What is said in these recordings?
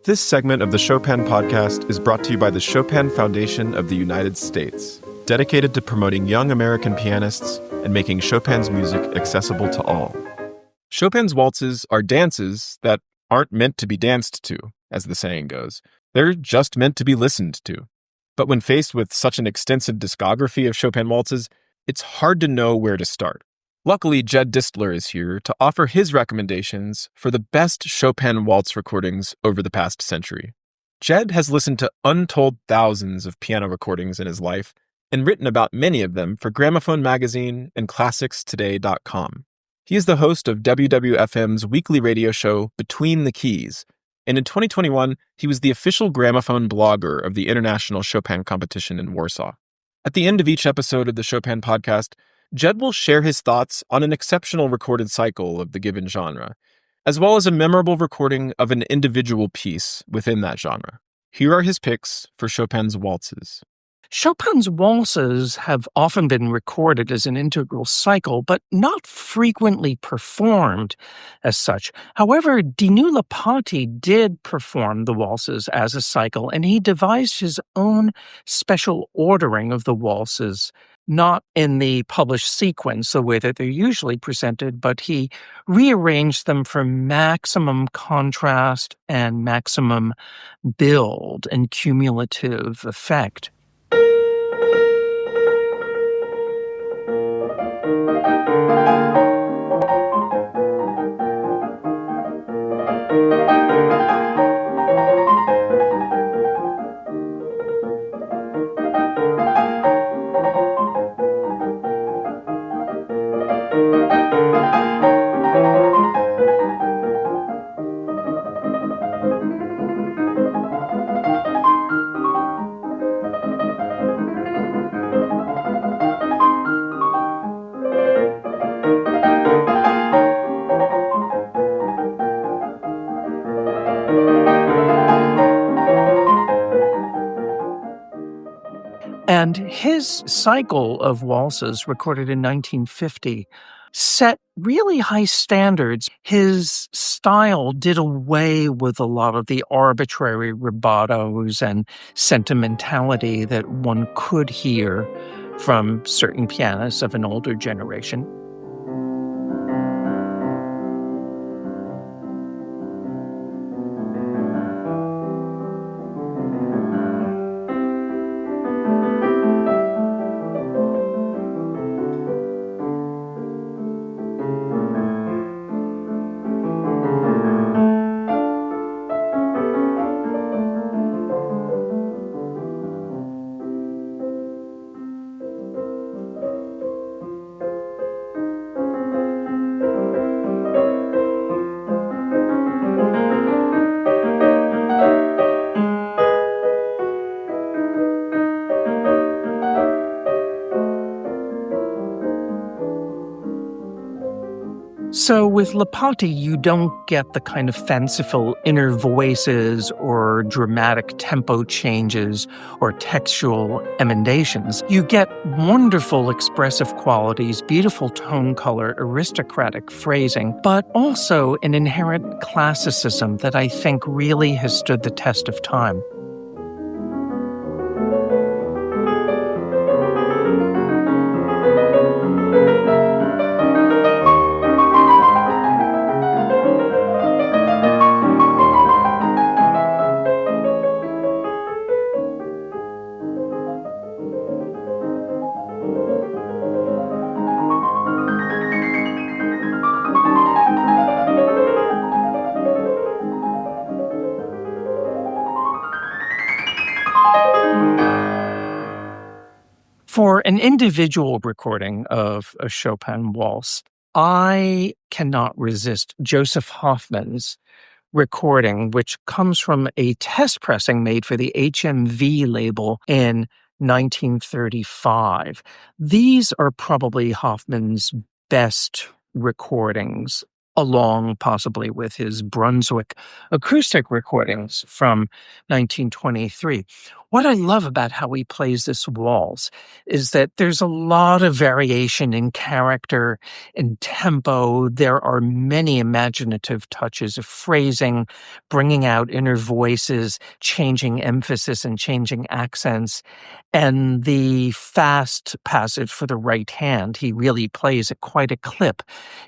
This segment of the Chopin podcast is brought to you by the Chopin Foundation of the United States, dedicated to promoting young American pianists and making Chopin's music accessible to all. Chopin's waltzes are dances that aren't meant to be danced to, as the saying goes. They're just meant to be listened to. But when faced with such an extensive discography of Chopin waltzes, it's hard to know where to start. Luckily, Jed Distler is here to offer his recommendations for the best Chopin waltz recordings over the past century. Jed has listened to untold thousands of piano recordings in his life and written about many of them for Gramophone Magazine and ClassicsToday.com. He is the host of WWFM's weekly radio show Between the Keys, and in 2021, he was the official gramophone blogger of the International Chopin Competition in Warsaw. At the end of each episode of the Chopin podcast, Jed will share his thoughts on an exceptional recorded cycle of the given genre, as well as a memorable recording of an individual piece within that genre. Here are his picks for Chopin's waltzes. Chopin's waltzes have often been recorded as an integral cycle, but not frequently performed as such. However, Dinu Lipatti did perform the waltzes as a cycle, and he devised his own special ordering of the waltzes, not in the published sequence, the way that they're usually presented, but he rearranged them for maximum contrast and maximum build and cumulative effect. And his cycle of waltzes, recorded in 1950, set really high standards. His style did away with a lot of the arbitrary rubatos and sentimentality that one could hear from certain pianists of an older generation. So with Lipatti, you don't get the kind of fanciful inner voices or dramatic tempo changes or textual emendations. You get wonderful expressive qualities, beautiful tone color, aristocratic phrasing, but also an inherent classicism that I think really has stood the test of time. For an individual recording of a Chopin waltz, I cannot resist Josef Hofmann's recording, which comes from a test pressing made for the HMV label in 1935. These are probably Hofmann's best recordings, along possibly with his Brunswick acoustic recordings from 1923. What I love about how he plays this waltz is that there's a lot of variation in character and tempo. There are many imaginative touches of phrasing, bringing out inner voices, changing emphasis and changing accents. And the fast passage for the right hand, he really plays at quite a clip.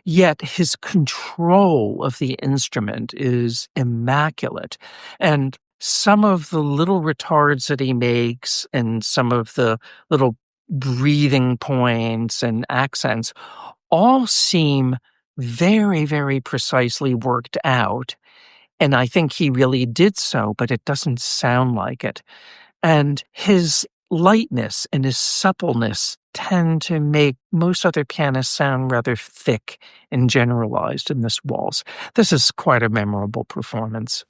Yet his control of the instrument is immaculate. And some of the little retards that he makes and some of the little breathing points and accents all seem very, very precisely worked out. And I think he really did so, but it doesn't sound like it. And his lightness and his suppleness tend to make most other pianists sound rather thick and generalized in this waltz. This is quite a memorable performance.